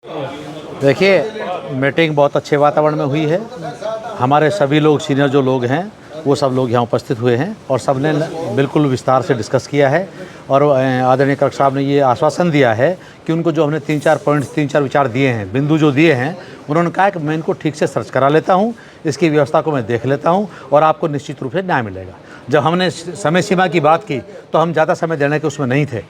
देखिए, मीटिंग बहुत अच्छे वातावरण में हुई है। हमारे सभी लोग सीनियर जो लोग हैं वो सब लोग यहाँ उपस्थित हुए हैं और सब ने बिल्कुल विस्तार से डिस्कस किया है और आदरणीय कलेक्टर साहब ने ये आश्वासन दिया है कि उनको जो हमने 3-4 पॉइंट्स 3-4 विचार दिए हैं, बिंदु जो दिए हैं, उन्होंने कहा कि मैं इनको ठीक से सर्च करा लेता हूँ, इसकी व्यवस्था को मैं देख लेता हूँ और आपको निश्चित रूप से न्याय मिलेगा। जब हमने समय सीमा की बात की तो हम ज़्यादा समय देने के उसमें नहीं थे,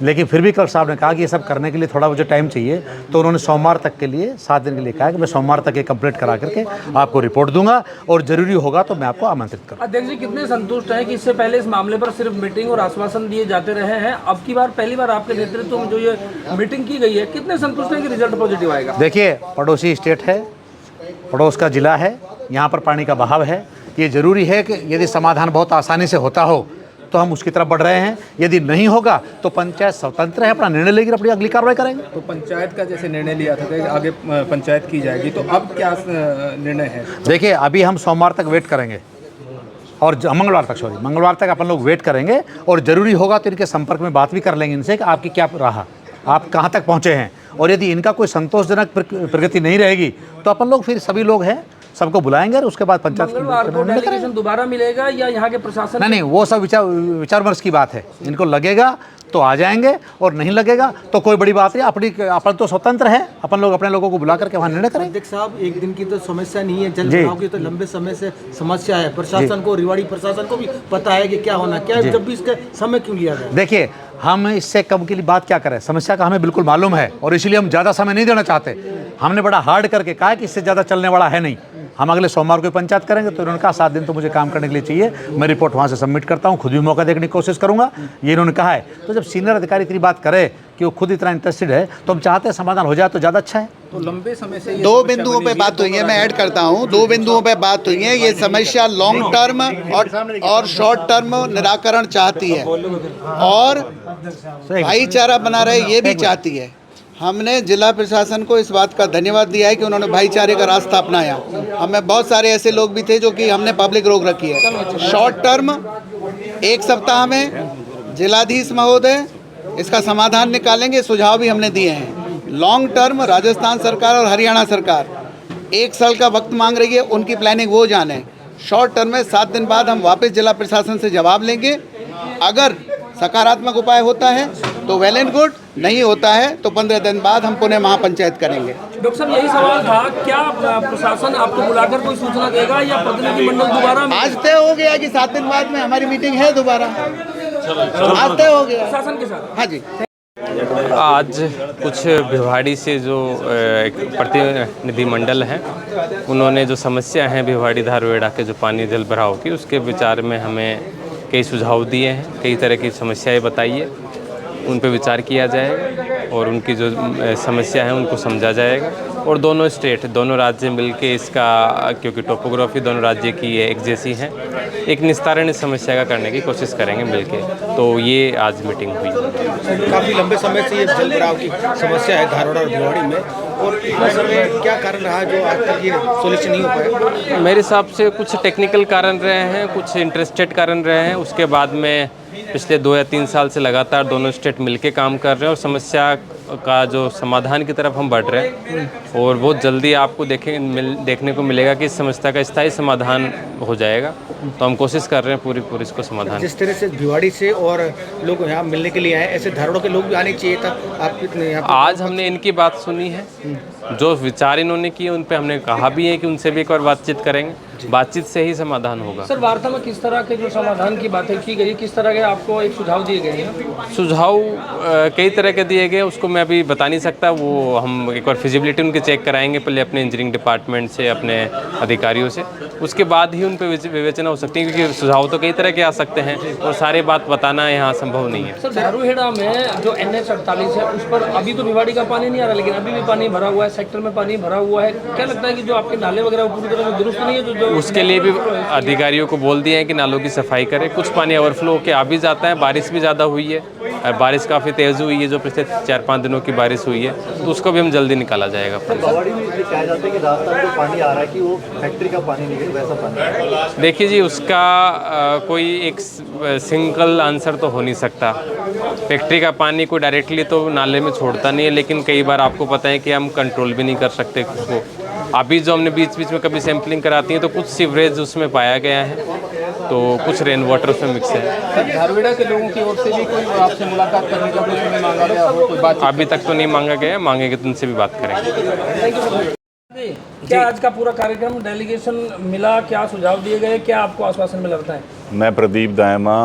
लेकिन फिर भी कलेक्टर साहब ने कहा कि ये सब करने के लिए थोड़ा मुझे टाइम चाहिए, तो उन्होंने सोमवार तक के लिए 7 दिन के लिए कहा कि मैं सोमवार तक ये कंप्लीट करा करके आपको रिपोर्ट दूंगा और ज़रूरी होगा तो मैं आपको आमंत्रित करूँगा। अध्यक्ष जी, कितने संतुष्ट हैं कि इससे पहले इस मामले पर सिर्फ मीटिंग और आश्वासन दिए जाते रहे हैं, अब की बार पहली बार आपके नेतृत्व में जो ये मीटिंग की गई है, कितने संतुष्ट हैं कि रिजल्ट पॉजिटिव आएगा? देखिए, पड़ोसी स्टेट है, पड़ोस का जिला है, यहाँ पर पानी का बहाव है। ये ज़रूरी है कि यदि समाधान बहुत आसानी से होता हो तो हम उसकी तरफ बढ़ रहे हैं, यदि नहीं होगा तो पंचायत स्वतंत्र है, अपना निर्णय लेगी, अपनी अगली कार्रवाई करेंगे। तो पंचायत का जैसे निर्णय लिया था कि आगे पंचायत की जाएगी, तो अब क्या निर्णय है? देखिए, अभी हम सोमवार तक वेट करेंगे और मंगलवार तक अपन लोग वेट करेंगे और ज़रूरी होगा तो इनके संपर्क में बात भी कर लेंगे इनसे कि आपकी क्या रहा, आप कहाँ तक पहुँचे हैं, और यदि इनका कोई संतोषजनक प्रगति नहीं रहेगी तो अपन लोग फिर सभी लोग हैं सबको बुलाएंगे और उसके बाद पंचायत डेलीगेशन दोबारा मिलेगा या यहाँ के प्रशासन? नहीं, वो सब विचार विमर्श की बात है। इनको लगेगा तो आ जाएंगे और नहीं लगेगा तो कोई बड़ी बात नहीं। अपन तो स्वतंत्र है, अपन लोग अपने लोगों को बुला करके वहाँ निर्णय करेंगे। अध्यक्ष साहब, एक दिन की तो समस्या नहीं है, जल भराव की तो लंबे समय से समस्या है। प्रशासन को, रेवाड़ी प्रशासन को भी पता है कि क्या होना क्या, जब भी इसका समय क्यों लिया गया? देखिए, हम इससे कम के लिए बात क्या करें, समस्या का हमें बिल्कुल मालूम है और इसीलिए हम ज़्यादा समय नहीं देना चाहते। हमने बड़ा हार्ड करके कहा कि इससे ज़्यादा चलने वाला है नहीं, हम अगले सोमवार को पंचायत करेंगे। तो इन्होंने कहा 7 दिन तो मुझे काम करने के लिए चाहिए, मैं रिपोर्ट वहाँ से सबमिट करता हूँ, खुद भी मौका देखने की कोशिश करूँगा, ये इन्होंने कहा है। तो जब सीनियर अधिकारी इतनी बात करे कि वो खुद इतना इंटरेस्टेड है तो हम चाहते हैं समाधान हो जाए तो ज़्यादा अच्छा है। तो लंबे समय से 2 बिंदुओं पे बात हुई है, मैं ऐड करता हूँ, 2 बिंदुओं पे बात हुई है। ये समस्या लॉन्ग टर्म और शॉर्ट टर्म निराकरण चाहती है और भाईचारा बना रहे ये भी चाहती है। हमने जिला प्रशासन को इस बात का धन्यवाद दिया है कि उन्होंने भाईचारे का रास्ता अपनाया। हमें बहुत सारे ऐसे लोग भी थे जो कि हमने पब्लिक रोक रखी है। शॉर्ट टर्म 1 सप्ताह में जिलाधीश महोदय इसका समाधान निकालेंगे, सुझाव भी हमने दिए हैं। लॉन्ग टर्म राजस्थान सरकार और हरियाणा सरकार 1 साल का वक्त मांग रही है, उनकी प्लानिंग वो जाने। शॉर्ट टर्म में 7 दिन बाद हम वापस जिला प्रशासन से जवाब लेंगे। अगर सकारात्मक उपाय होता है तो वेल एंड गुड, नहीं होता है तो 15 दिन बाद हम पुनः महापंचायत करेंगे। डॉक्टर साहब, यही सवाल था, क्या प्रशासन आपको बुलाकर कोई सूचना देगा या प्रतिनिधिमंडल दोबारा? आज तय हो गया कि 7 दिन बाद में हमारी मीटिंग है दोबारा, आज तय हो गया प्रशासन के साथ। हाँ जी। आज कुछ भिवाड़ी से जो एक प्रतिनिधिमंडल हैं, उन्होंने जो समस्या हैं भिवाड़ी धारवेड़ा के जो पानी जल भराव की, उसके विचार में हमें कई सुझाव दिए हैं, कई तरह की समस्याएं बताई है, उन पे विचार किया जाएगा और उनकी जो समस्या है उनको समझा जाएगा। और दोनों स्टेट, दोनों राज्य मिलके इसका, क्योंकि टोपोग्राफी दोनों राज्य की एक जैसी है, एक निस्तारण इस समस्या का करने की कोशिश करेंगे मिलके। तो ये आज मीटिंग हुई। काफ़ी लंबे समय से ये जल भराव की समस्या है धारवाड़ा और भिवाड़ी में, और इतना समय क्या कारण रहा जो आज तक ये सोल्यूशन नहीं हो पाया? मेरे हिसाब से कुछ टेक्निकल कारण रहे हैं, कुछ इंटरेस्टेड कारण रहे हैं। उसके बाद में पिछले 2 या 3 साल से लगातार दोनों स्टेट मिलके काम कर रहे हैं और समस्या का जो समाधान की तरफ हम बढ़ रहे हैं और बहुत जल्दी आपको देखने को मिलेगा कि इस समस्या का स्थायी समाधान हो जाएगा। तो हम कोशिश कर रहे हैं पूरी इसको समाधान। जिस तरह से भिवाड़ी से और लोग यहाँ मिलने के लिए आए, ऐसे धारवाड़ा के लोग भी आने चाहिए था। आप कितने आज हमने इनकी बात सुनी है, जो विचार इन्होंने किए उन पे हमने कहा भी है कि उनसे भी एक बार बातचीत करेंगे, बातचीत से ही समाधान होगा। सर, वार्ता में किस तरह के जो समाधान की बातें की गई, किस तरह के आपको एक सुझाव दिए गए हैं? सुझाव कई तरह के दिए गए, उसको मैं अभी बता नहीं सकता। वो हम एक बार फिजिबिलिटी उनके चेक कराएंगे पहले अपने इंजीनियरिंग डिपार्टमेंट से, अपने अधिकारियों से, उसके बाद ही उन पर विवेचना हो सकती है, क्योंकि सुझाव तो कई तरह के आ सकते हैं और सारी बात बताना यहाँ संभव नहीं है। सर, धारूहेड़ा में जो NH48 है उस पर अभी तो भिवाड़ी का पानी नहीं आ रहा, लेकिन अभी भी पानी भरा हुआ है, सेक्टर में पानी भरा हुआ है। क्या लगता है कि जो आपके नाले वगैरह पूरी तरह से दुरुस्त नहीं है? जो उसके लिए भी अधिकारियों को बोल दिया है कि नालों की सफाई करें। कुछ पानी ओवरफ्लो होकर आ भी जाता है, बारिश भी ज़्यादा हुई है बारिश काफ़ी तेज़ हुई है, जो पिछले 4-5 दिनों की बारिश हुई है, तो उसको भी हम जल्दी निकाला जाएगा। भिवाड़ी में ये कहा जाता है कि रास्ता में जो पानी आ रहा है कि वो फैक्ट्री का पानी नहीं है, वैसा पानी। देखिए जी, उसका कोई एक सिंगल आंसर तो हो नहीं सकता। फैक्ट्री का पानी को डायरेक्टली तो नाले में छोड़ता नहीं है, लेकिन कई बार आपको पता है कि हम कंट्रोल भी नहीं कर सकते उसको। अभी जो हमने बीच बीच में कभी सैंपलिंग कराती है तो कुछ सीवरेज उसमें पाया गया है, तो कुछ रेन वाटर उसमें मिक्स है। धारवेड़ा के लोगों की ओर से भी कोई आपसे मुलाकात करने का कुछ मांगा गया हो, कोई बात? अभी तक तो नहीं मांगा गया है, मांगेंगे तो उनसे भी बात करेंगे। जी, क्या आज का पूरा कार्यक्रम डेलीगेशन मिला, क्या सुझाव दिए गए, क्या आपको आश्वासन मिल रहा है? मैं प्रदीप दायमा,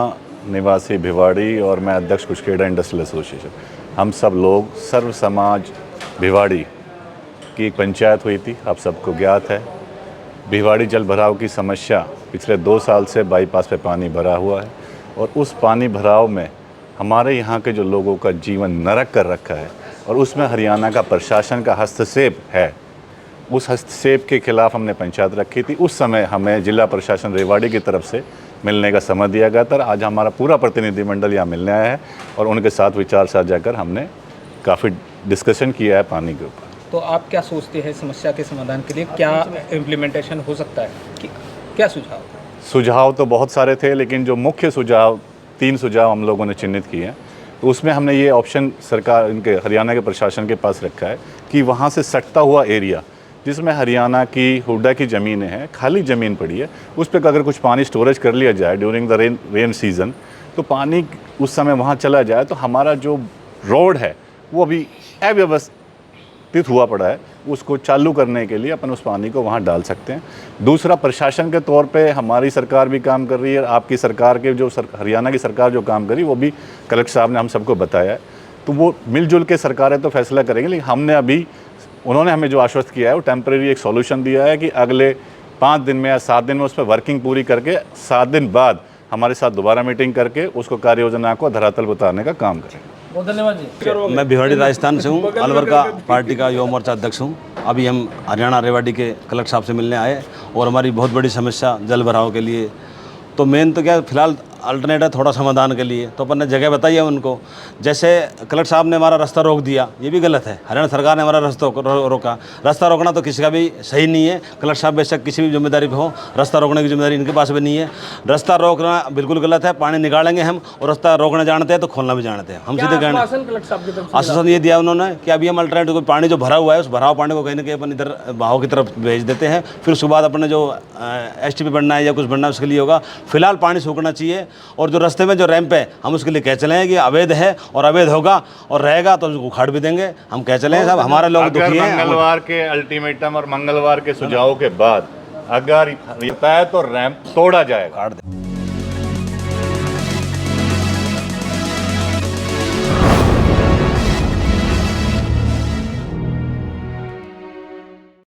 निवासी भिवाड़ी, और मैं अध्यक्ष कुचखेड़ा इंडस्ट्रियल एसोसिएशन। हम सब लोग सर्व समाज भिवाड़ी की एक पंचायत हुई थी, आप सबको ज्ञात है। भिवाड़ी जल भराव की समस्या पिछले 2 साल से बाईपास पे पानी भरा हुआ है, और उस पानी भराव में हमारे यहाँ के जो लोगों का जीवन नरक कर रखा है, और उसमें हरियाणा का प्रशासन का हस्तक्षेप है। उस हस्तक्षेप के खिलाफ हमने पंचायत रखी थी। उस समय हमें जिला प्रशासन रेवाड़ी की तरफ से मिलने का समय दिया गया था। आज हमारा पूरा प्रतिनिधिमंडल यहाँ मिलने आया है, और उनके साथ विचार साझा कर हमने काफ़ी डिस्कशन किया है पानी के ऊपर। तो आप क्या सोचते हैं समस्या के समाधान के लिए क्या इम्प्लीमेंटेशन हो सकता है, क्या सुझाव? सुझाव तो बहुत सारे थे, लेकिन जो मुख्य सुझाव 3 सुझाव हम लोगों ने चिन्हित किए हैं, तो उसमें हमने ये ऑप्शन सरकार इनके हरियाणा के प्रशासन के पास रखा है कि वहाँ से सटता हुआ एरिया जिसमें हरियाणा की हुड्डा की ज़मीनें हैं, खाली ज़मीन पड़ी है, उस पर अगर कुछ पानी स्टोरेज कर लिया जाए ड्यूरिंग द रेन सीज़न, तो पानी उस समय वहाँ चला जाए, तो हमारा जो रोड है वो अभी अव्यवस्थित हुआ पड़ा है, उसको चालू करने के लिए अपन उस पानी को वहाँ डाल सकते हैं। दूसरा, प्रशासन के तौर पे हमारी सरकार भी काम कर रही है, आपकी सरकार के जो हरियाणा की सरकार जो काम करी वो भी कलेक्टर साहब ने हम सबको बताया है, तो वो मिलजुल के सरकारें तो फैसला करेंगे। लेकिन हमने अभी, उन्होंने हमें जो आश्वस्त किया है वो टेम्परेरी एक सॉल्यूशन दिया है कि अगले 5 दिन में या 7 दिन में उस पर वर्किंग पूरी करके 7 दिन बाद हमारे साथ दोबारा मीटिंग करके उसको कार्य योजना को धरातल उतारने का काम करेंगे। बहुत धन्यवाद जी। मैं भिवाड़ी राजस्थान से हूँ, अलवर का पार्टी का युवा मोर्चा अध्यक्ष हूँ। अभी हम हरियाणा रेवाड़ी के कलेक्टर साहब से मिलने आए, और हमारी बहुत बड़ी समस्या जल भराव के लिए, तो मेन तो क्या फिलहाल अल्टरनेट है थोड़ा समाधान के लिए, तो अपन ने जगह बताई है उनको। जैसे कलेक्टर साहब ने हमारा रास्ता रोक दिया, ये भी गलत है। हरियाणा सरकार ने हमारा रास्ता रोका। रास्ता रोकना तो किसी का भी सही नहीं है। कलेक्टर साहब बेशक किसी भी जिम्मेदारी पे हो, रास्ता रोकने की जिम्मेदारी इनके पास भी नहीं है। रास्ता रोकना बिल्कुल गलत है। पानी निकालेंगे हम, और रास्ता रोकना जानते हैं तो खोलना भी जानते हैं। हम सीधे कहना आश्वासन ये दिया उन्होंने कि अभी हम अल्टरनेटिव पानी जो भरा हुआ है, उस भराव पानी को कहीं ना कहीं अपन इधर बहाव की तरफ भेज देते हैं, फिर उसके बाद अपने जो STP बनना है या कुछ बनना है उसके लिए होगा। फिलहाल पानी सूखना चाहिए, और जो रास्ते में जो रैंप है हम उसके लिए कह चले हैं कि अवैध है, और अवैध होगा और रहेगा तो उसको उखाड़ भी देंगे। हम कह चले हैं साहब, हमारे लोग दुखी हैं। मंगलवार के अल्टीमेटम और मंगलवार के सुझावों के बाद अगर रहता है तो रैंप तोड़ा जाएगा।